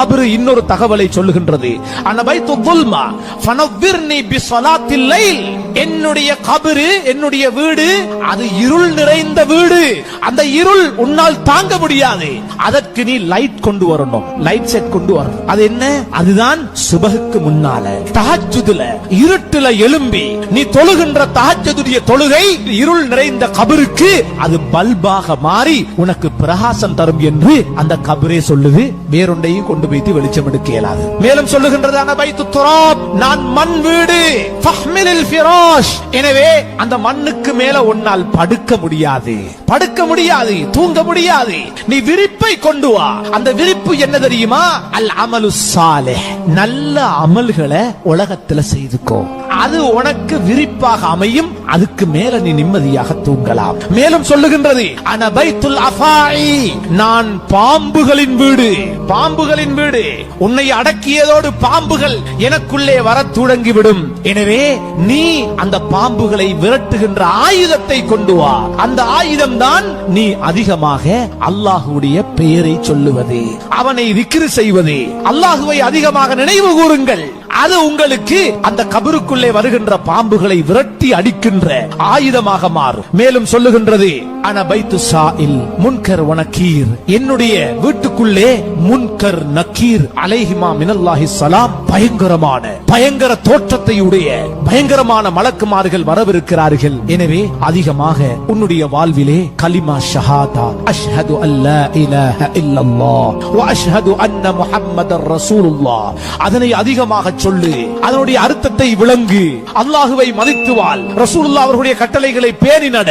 கபரு இன்னொரு தகவலை சொல்லுகின்றது. அனபைத்து துல்மா ஃபனவ்விர்னி பிஸ்ஸலாத்தில் லைல். என்னுடைய கபரு, என்னுடைய வீடு அது இருள் நிறைந்த வீடு. அந்த இருள் உன்னால் தாங்க முடியாது. அதற்கு நீ லைட் கொண்டு வரணும், லைட் செட் கொண்டு வரணும். அது என்ன? அதுதான் சுபஹுக்கு முன்னால தஹஜ்ஜுதுல இருட்டுல எழும்பி நீ தொழுகின்ற தஹஜ்ஜுடைய தொழுகை இருள் நிறைந்த கபருக்கு அது பல்பாக மாறி உனக்கு பிரகாசம் தரும் என்று அந்த கபரே சொல்லுது. வேறொன்றையும் கொண்டு வைத்து வெளிச்சம் எடுக்க இயலாது. மேலும் சொல்லுகின்றதான பைத்து துராப், நான் மண் வீடு. ஃபஹ்மிலில் ஃபிராஷ். எனவே அந்த மண்ணுக்கு மேல உன்னால் படுக்க முடியாது, படுக்க முடியாது, தூங்க முடியாது. நீ விரிப்பை கொண்டு வா. அந்த விரிப்பு என்ன தெரியுமா? அல் அமலு சாலிஹ். நல்ல அமல்களை உலகத்துல செய்துக்கோ, அது உனக்கு விரிப்பாக அமையும். அதுக்கு மேல நீ நிம்மதியாக தூங்கலாம். மேலும் சொல்லுகின்றது அன பைத்துல் அஃபாஇ, நான் பாம்புகளின் வீடு. பாம்புகளின் வீடு. உன்னை அடக்கியதோடு பாம்புகள் எனக்குள்ளே வர தொடங்கிவிடும். எனவே நீ அந்த பாம்புகளை விரட்டுகின்ற ஆயுதத்தை கொண்டு வா. அந்த ஆயுதம் தான் நீ அதிகமாக அல்லாஹ்வுடைய பெயரை சொல்லுவது, அவனை திக்ர் செய்வது. அல்லாஹ்வை அதிகமாக நினைவு கூறுங்கள். அது உங்களுக்கு அந்த கபருக்குள்ளே வருகின்ற பாம்புகளை விரட்டி அடிக்கின்ற ஆயுதமாக மாறும். மேலும் சொல்லுகின்றது அன பைத்து சாயில் முன்கர் வ நக்கீர். என்னுடைய வீட்டுக்குள்ளே முன்கர் நக்கீர் அலைஹிமா மினல்லாஹி ஸலாம் பயங்கரமான பயங்கர தோற்றத்தை உடைய பயங்கரமான மலக்குமார்கள் வரவிருக்கிறார்கள். எனவே அதிகமாக உன்னுடைய வாழ்விலே கலிமா ஷஹாதா அஷ்ஹது அல்லா இலாஹ இல்லல்லாஹ் வ அஷ்ஹது அன்ன முஹம்மதர் ரசூலுல்லாஹ், அதனை அதிகமாக சொல்லு. அதனுடைய அர்த்தத்தை விளங்கு. அல்லாஹுவை மதித்து வாழ். ரசூலுல்லாஹ் அவர்களுடைய கட்டளைகளை பேணி நட.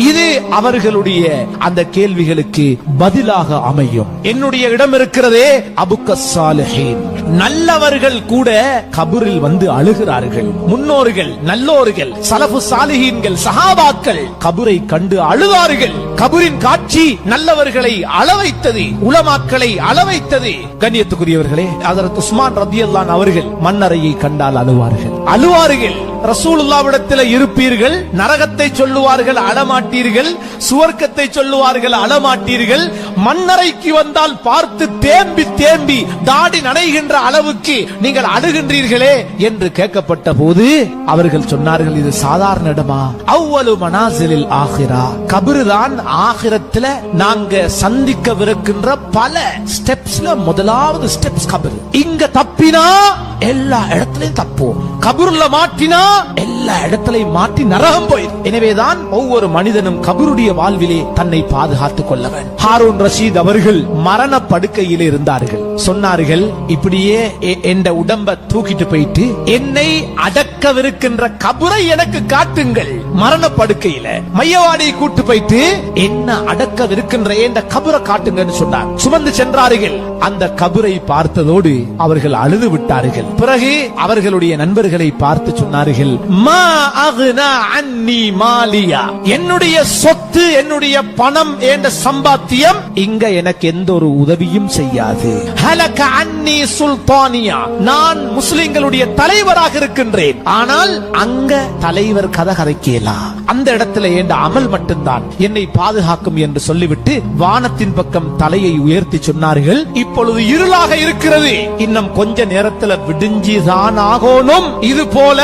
இது அவர்களுடைய அந்த கேள்விகளுக்கு பதிலாக அமையும். என்னுடைய இடம் இருக்கிறதே அபுக்க சாலிஹீன். நல்லவர்கள் கூட கபரில் வந்து அழுகிறார்கள். முன்னோர்கள், நல்லோர்கள், சலஃபு சாலிஹீன்கள், சஹாபாக்கள் கபரை கண்டு அழுவார்கள். கபரின் காட்சி நல்லவர்களை அளவைத்தது, உலமாக்களை அளவைத்தது. கண்ணியத்துக்குரியவர்களே, ஹஜ்ரத் உஸ்மான் ரலியல்லாஹு அன்ஹு அவர்கள் மன்னரையை கண்டால் அழுவார்கள், அழுவார்கள். ரசூலுல்லாஹ்விடத்தில் இருப்பீர்கள், நரகத்தை சொல்லுவார்கள், அழமாட்டீர்கள். சுவர்க்கத்தை சொல்லுவார்கள், அழமாட்டீர்கள். மன்னரைக்கு வந்தால் பார்த்து தேம்பி தேம்பி தாடி நனைகின்ற அளவுக்கு நீங்கள் அழுகின்றீர்களே என்று கேட்கப்பட்ட போது அவர்கள் சொன்னார்கள், இது சாதாரண இடமா? அவ்வளவு மனாசிலில் ஆகிரா. கபருதான் ஆகிரத்துல நாங்க சந்திக்கவிருக்கின்ற பல ஸ்டெப்ஸ்ல முதலாவது ஸ்டெப்ஸ் கபரு. இங்க தப்பினா எல்லா இடத்திலையும் தப்புவோம். கபருல மாட்டினா எல்லா இடத்திலையும் மாட்டி நரகம் போயிடும். எனவேதான் ஒவ்வொரு மனிதனும் கபருடைய வாழ்விலே தன்னை பாதுகாத்துக் கொள்ள வேண்டும். ஹாரூன் ரஷீத் அவர்கள் மரண படுக்கையிலே இருந்தார்கள். சொன்னார்கள், இப்படியே என்ற உடம்ப தூக்கிட்டு போயிட்டு என்னை அடக்கவிருக்கின்ற கபரை எனக்கு காட்டுங்கள். மரண படுக்கையில மையவாடியை கூட்டு போயிட்டு என்ன அடக்கவிருக்கின்ற என்ற கபரை காட்டுங்கன்னு சொன்னார். சுமந்து சென்றார்கள். அந்த கபரை பார்த்ததோடு அவர்கள் அழுது விட்டார்கள். பிறகு அவர்களுடைய நண்பர்களை பார்த்து சொன்னார்கள், மா அக்னா அன்னி மாலியா, என்னுடைய சொத்து, என்னுடைய பணம் என்ற சம்பாத்தியம் இங்க எனக்கு எந்த ஒரு உதவியும் செய்யாது. ஹலக அன்னி சுல்தானியா, நான் முஸ்லிம்களுடைய தலைவராக இருக்கின்றேன். ஆனால் அங்க தலைவர் கதை கதைக்கலாம். அந்த இடத்துல என்ற அமல் மட்டும்தான் என்னை பாதுகாக்கும் என்று சொல்லிவிட்டு வானத்தின் பக்கம் தலையை உயர்த்தி சொன்னார்கள், இப்பொழுது இருளாக இருக்கிறது, இன்னும் கொஞ்ச நேரத்தில் விடிஞ்சிதான் ஆகணும். இது போல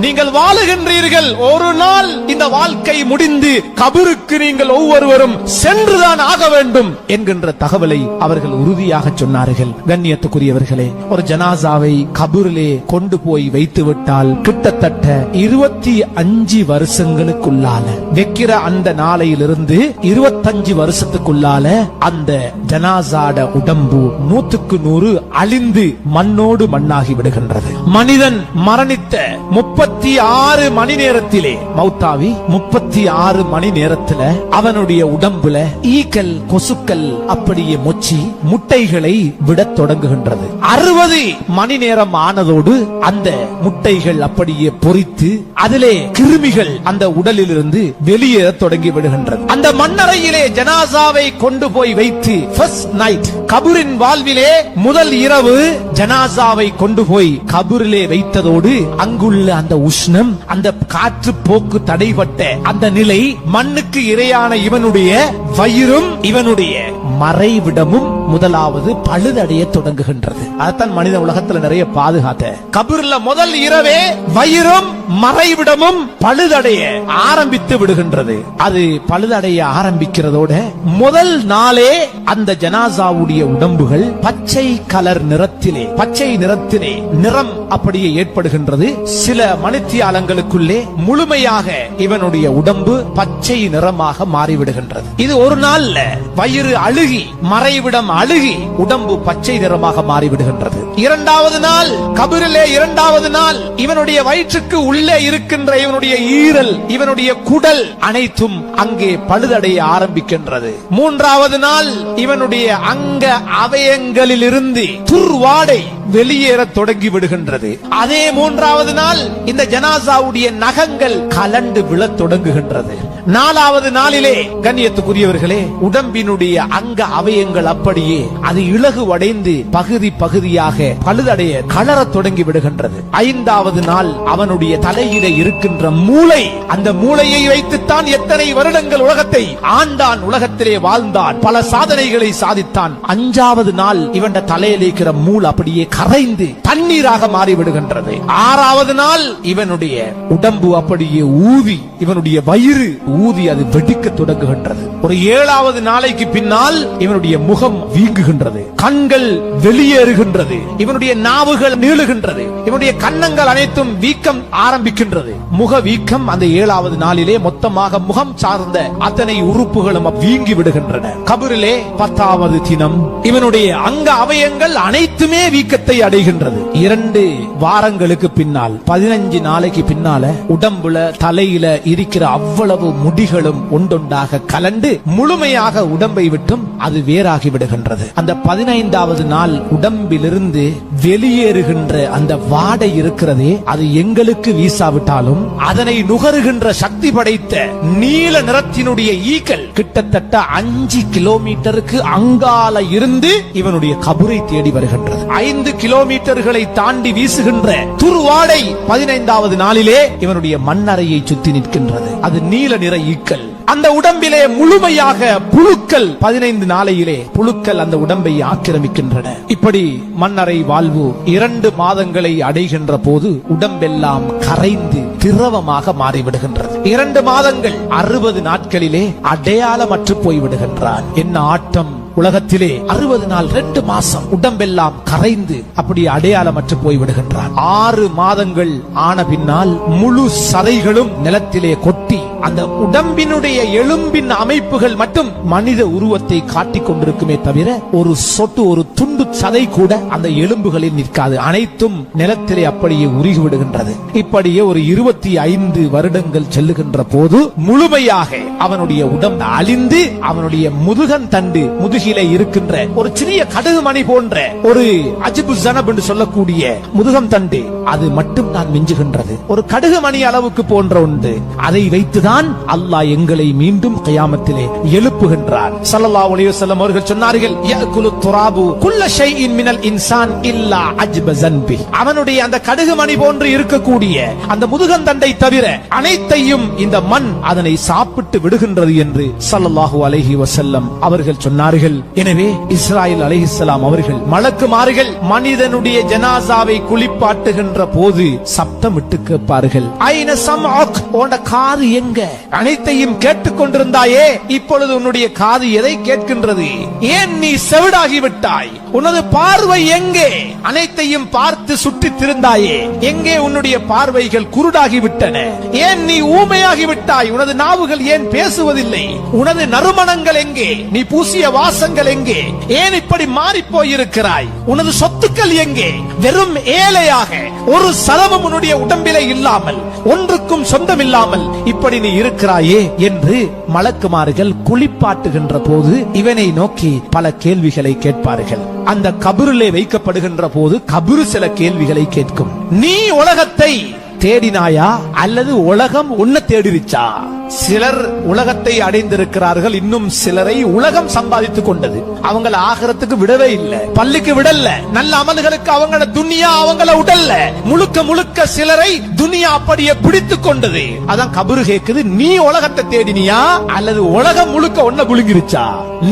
நீங்கள் வாழுகின்றீர்கள். ஒரு நாள் இந்த வாழ்க்கை முடிந்து கபருக்கு நீங்கள் ஒவ்வொருவரும் சென்றுதான் ஆக வேண்டும் என்கின்ற தகவலை அவர்கள் உறுதியாக சொன்னார்கள். கண்ணியத்துக்குரியவர்களே, ஒரு ஜனாசாவை கபரிலே கொண்டு போய் வைத்து விட்டால் கிட்டத்தட்ட 25 வருஷங்களுக்குள்ளால வைக்கிற அந்த நாளையிலிருந்து 25 வருஷத்துக்குள்ளால அந்த ஜனாசாட உடம்பு 100க்கு 100 அழிந்து மண்ணோடு மண்ணாகி விடுகின்றது. மனிதன் மரணித்த 36 மணி நேரத்திலே மௌத்தாவி 36 மணி நேரத்துல அவனுடைய உடம்புல ஈக்கள், கொசுக்கள் அப்படியே மொச்சி முட்டைகளை விடத் தொடங்குகின்றது. 60 மணி நேரம் ஆனதோடு அந்த முட்டைகள் அப்படியே பொரித்து அதிலே கிருமிகள் அந்த உடலில் இருந்து வெளியேற தொடங்கி விடுகின்றது. அந்த மண்ணறையிலே ஜனாசாவை கொண்டு போய் வைத்து ஃபர்ஸ்ட் நைட் கபரின் வாழ்விலே முதல் இரவு ஜனாசாவை கொண்டு போய் கபரிலே வைத்ததோடு அங்குள்ள அந்த உஷ்ணம், அந்த காற்று போக்கு தடைபட்ட அந்த நிலை, மண்ணுக்கு இரையான இவனுடைய வயிறும் இவனுடைய மறைவிடமும் முதலாவது பழுதடைய தொடங்குகின்றது. அதான் மனித உலகத்துல நிறைய பாதுகாத்த கபர்ல முதல் இரவே வயிறும் மறைவிடமும் பழுதடைய ஆரம்பித்து விடுகின்றது. அது பழுதடைய ஆரம்பிக்கிறதோட முதல் நாளே அந்த ஜனாசாவுடைய உடம்புகள் பச்சை கலர் நிறத்திலே, பச்சை நிறத்திலே நிறம் அப்படியே ஏற்படுகின்றது. சில மணித்தியாலங்களுக்குள்ளே முழுமையாக இவனுடைய உடம்பு பச்சை நிறமாக மாறிவிடுகின்றது. இது ஒரு நாள்ல வயிறு அழுகி மறைவிடம் அழுகி உடம்பு பச்சை நிறமாக மாறிவிடுகின்றது. இரண்டாவது நாள் கபரிலே, இரண்டாவது நாள் இவனுடைய வயிற்றுக்கு உள்ளே இருக்கின்ற இவனுடைய ஈரல், இவனுடைய குடல் அனைத்தும் அங்கே பழுதடைய ஆரம்பிக்கின்றது. மூன்றாவது நாள் இவனுடைய அங்க அவயங்களில் இருந்து துர்வாடை வெளியேற தொடங்கி விடுகின்றது. அதே மூன்றாவது நாள் இந்த ஜனாசாவுடைய நகங்கள் கலண்டு விழத் தொடங்குகின்றது. நாலாவது நாளிலே கண்ணியத்துக்குரியவர்களே, உடம்பினுடைய அங்க அவயங்கள் அப்படியே அது இலகுவடைந்து பகுதி பகுதியாக பழுதடைய கலரத் தொடங்கி விடுகின்றது. ஐந்தாவது நாள் அவனுடைய தலையிலே இருக்கின்ற மூளை, அந்த மூளையை வைத்துத்தான் எத்தனை வருடங்கள் உலகத்தை ஆண்டான், உலகத்திலே வாழ்ந்தான், பல சாதனைகளை சாதித்தான். அஞ்சாவது நாள் இவன் தலையில் இருக்கிற மூளை அப்படியே கரைந்து தண்ணீராக மாறிவிடுகின்றது. ஆறாவது நாள் இவனுடைய உடம்பு அப்படியே ஊதி, இவனுடைய வயிறு ஊதி அது வெடிக்க தொடங்குகின்றது. ஒரு ஏழாவது நாளைக்கு பின்னால் இவனுடைய முகம் வீங்குகின்றது, கண்கள் வெளியேறுகின்றது, இவனுடைய நாவுகள் நீளுகின்றது, இவனுடைய கன்னங்கள் அனைத்தும் வீக்கம் ஆரம்பிக்கின்றது. முக வீக்கம் அந்த ஏழாவது நாளிலே மொத்தமாக முகம் சார்ந்த அத்தனை உறுப்புகளும் வீங்கி விடுகின்றன. கபரிலே 10வது தினம் இவனுடைய அங்க அவயங்கள் அனைத்துமே வீக்கத்தை அடைகின்றது. 2 வாரங்களுக்கு பின்னால் 15 நாளைக்கு பின்னால உடம்புல தலையில இருக்கிற அவ்வளவு முடிகளும் ஒன்றொன்றாக கலண்டு முழுமையாக உடம்பை விட்டும் அது வேறாகி விடுகின்றது. அந்த 15வது நாள் உடம்பிலிருந்து வெளியேறுகின்ற அந்த வாடை இருக்கிறதே, அது எங்களுக்கு வீசாவிட்டாலும் அதனை நுகருகின்ற சக்தி படைத்த நீல நிறத்தினுடைய ஈக்கள் கிட்டத்தட்ட 5 கிலோமீட்டருக்கு அங்கால இருந்து இவனுடைய கபரை தேடி வருகின்றது. 5 கிலோமீட்டர்களை தாண்டி வீசுகின்ற துர்வாடை 15வது நாளிலே இவனுடைய மண்ணறையை சுத்தி நிற்கின்றது. அது நீல நிற ஈக்கள். அந்த உடம்பிலே முழுமையாக புழுக்கள் 15 நாளையிலே புழுக்கள் அந்த உடம்பை ஆக்கிரமிக்கின்றன. இப்படி மண்ணறை வாழ்வு 2 மாதங்களை அடைகின்ற போது உடம்பெல்லாம் கரைந்து திரவமாக மாறிவிடுகின்றது. 2 மாதங்கள் 60 நாட்களிலே அடையாளமற்று போய்விடுகின்றான். என்ன ஆட்டம்! உலகத்திலே 60 நாள் 2 மாசம் உடம்பெல்லாம் கரைந்து அப்படி அடையாளமற்று போய்விடுகின்றான். 6 மாதங்கள் ஆன பின்னால் முழு சதைகளும் நிலத்திலே கொட்டி அந்த உடம்பினுடைய எலும்பின் அமைப்புகள் மட்டும் மனித உருவத்தை காட்டிக் கொண்டிருக்குமே தவிர ஒரு சொட்டு, ஒரு துண்டு சதை கூட அந்த எலும்புகளில் நிற்காது. அனைத்தும் நிலத்திலே அப்படியே உருகிவிடுகின்றது. இப்படியே ஒரு 25 வருடங்கள் செல்லுகின்ற போது முழுமையாக அவனுடைய உடம்பு அழிந்து அவனுடைய முதுகன் தண்டு, முதுகிலே இருக்கின்ற ஒரு சிறிய கடுகு மணி போன்ற ஒரு அஜிபு ஜனப் என்று சொல்லக்கூடிய முதுகம் தண்டு, அது மட்டும் தான் மிஞ்சுகின்றது. ஒரு கடுகு மணி அளவுக்கு போன்ற ஒன்று. அதை வைத்துதான் அல்லாஹ் எங்களை மீண்டும் கியாமத்திலே எழுப்புகின்றார். ஸல்லல்லாஹு அலைஹி வஸல்லம் அவர்கள் சொன்னார்கள், யஅகுலு துராபு குல்ல ஷைஇன் மினல் இன்சான் இல்லா அஜ்ப ஸன்பி. அவனுடைய அந்த கடுகு மணி போன்று இருக்கக்கூடிய அந்த முதுகந்தண்டை தவிர அனைத்தையும் இந்த மண் அதனை சாப்பிட்டு விடுகின்றது என்று ஸல்லல்லாஹு அலைஹி வஸல்லம் அவர்கள் சொன்னார்கள். எனவே இஸ்ராயில் அலைஹிஸ்ஸலாம் அவர்கள் மலக்குமார்கள் மனிதனுடைய ஜனாசாவை குளிப்பாட்டுகின்ற போது சப்தமிட்டு கேட்பார்கள், ஐன சம்அக், உன்னுடைய காது எங்க? அனைத்தையும் கேட்டுக் கொண்டிருந்தாயே, இப்பொழுது உன்னுடைய காது எதை கேட்கின்றது? ஏன் நீ செவிடாகி விட்டாய்? உனது பார்வை எங்கே? அனைத்தையும் பார்த்து சுற்றி திருந்தாயே, எங்கே உன்னுடைய பார்வைகள் குருடாகி விட்டன? ஏன் நீ ஊமையாகி விட்டாய்? உனது நாவுகள் ஏன் பேசுவதில்லை? உனது நறுமணங்கள் எங்கே? நீ பூசிய வாசங்கள் எங்கே? ஏன் இப்படி மாறி போயிருக்கிறாய்? உனது சொத்துக்கள் எங்கே? வெறும் ஏழையாக ஒரு சலமும் உன்னுடைய உடம்பிலே இல்லாமல், ஒன்றுக்கும் சொந்தமில்லாமல் இப்படி நீ இருக்கிறாயே என்று மலக்குமார்கள் குளிப்பாட்டுகின்ற போது இவனை நோக்கி பல கேள்விகளை கேட்பார்கள். அந்த கபரிலே வைக்கப்படுகின்ற போது கபரு சில கேள்விகளை கேட்கும். நீ உலகத்தை தேடினாயா அல்லது உலகம் உன்னை தேடிருச்சா? சிலர் உலகத்தை அடைந்திருக்கிறார்கள், இன்னும் சிலரை உலகம் சம்பாதித்துக் கொண்டது. அவங்கள ஆகிரத்துக்கு விடவே இல்லை, பள்ளிக்கு விடல, நல்ல அமல்களுக்கு அவங்கள துனியா அவங்கள உடல்ல, முழுக்க முழுக்க சிலரை துனியா அப்படியே பிடித்துக் கொண்டது. அதான் கபரு கேக்குது, நீ உலகத்தை தேடினியா அல்லது உலகம் முழுக்க ஒன்ன புழுங்கிருச்சா?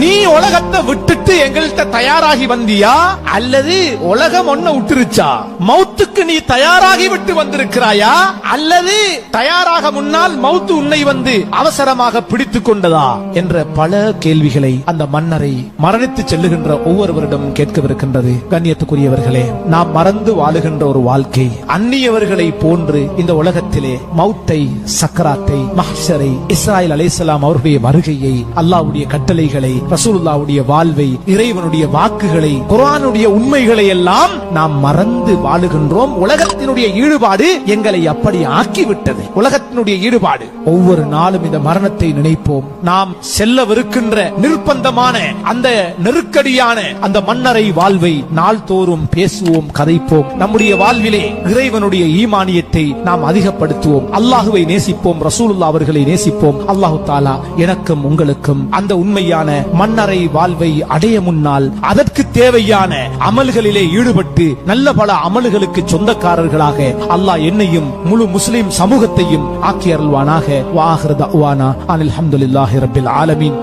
நீ உலகத்தை விட்டுட்டு எங்கள்கிட்ட தயாராகி வந்தியா அல்லது உலகம் ஒன்ன விட்டுருச்சா? மௌத்துக்கு நீ தயாராகி விட்டு வந்திருக்கிறாயா அல்லது தயாராக முன்னால் மௌத்து உன்னை வந்து அவசரமாக பிடித்துக் கொண்டதா என்ற பல கேள்விகளை அந்த மன்னரை மரணித்து செல்லுகின்ற ஒவ்வொருவரிடம் கேட்கவிருக்கின்றது. கண்ணியத்துக்குரியவர்களே, நாம் மறந்து வாழுகின்ற ஒரு வாழ்க்கை அந்நியவர்களை போன்று இந்த உலகத்திலே மௌத்தை, சக்கராத்தை, மஹ்ஷரை, இஸ்ராயில் அலைஹிஸ்ஸலாம் அவருடைய வருகையை, அல்லாஹ்வுடைய கட்டளைகளை, ரசூலுல்லாஹ்வுடைய வாழ்வை, இறைவனுடைய வாக்குகளை, குர்ஆனுடைய உண்மைகளை எல்லாம் நாம் மறந்து வாழுகின்றோம். உலகத்தினுடைய ஈடுபாடு எங்களை அப்படி ஆக்கிவிட்டது. உலகத்தினுடைய ஈடுபாடு. ஒவ்வொரு நாளும் இந்த மரணத்தை நினைப்போம். நாம் செல்லவிருக்கின்ற நிர்பந்தமான அந்த நெருக்கடியான அந்த மன்னரை வாழ்வை நாள்தோறும் பேசுவோம், கதைப்போம். நம்முடைய வாழ்விலே இறைவனுடைய ஈமானியத்தை நாம் அதிகப்படுத்துவோம். அல்லாஹுவை நேசிப்போம், ரசூலுல்லாஹ் அவர்களை நேசிப்போம். அல்லாஹு தஆலா எனக்கும் உங்களுக்கும் அந்த உண்மையான மன்னரை வாழ்வை அடைய முன்னால் அதற்கு தேவையான அமல்களிலே ஈடுபட்டு நல்ல பல அமல்களுக்கு சொந்தக்காரர்களாக அல்லாஹ் என்னையும் முழு முஸ்லிம் சமூகத்தையும் ஆக்கி அருள்வானாக. வ ஆகிரு தஅவானா அனில் ஹம்துலில்லாஹி ரப்பில் ஆலமீன்.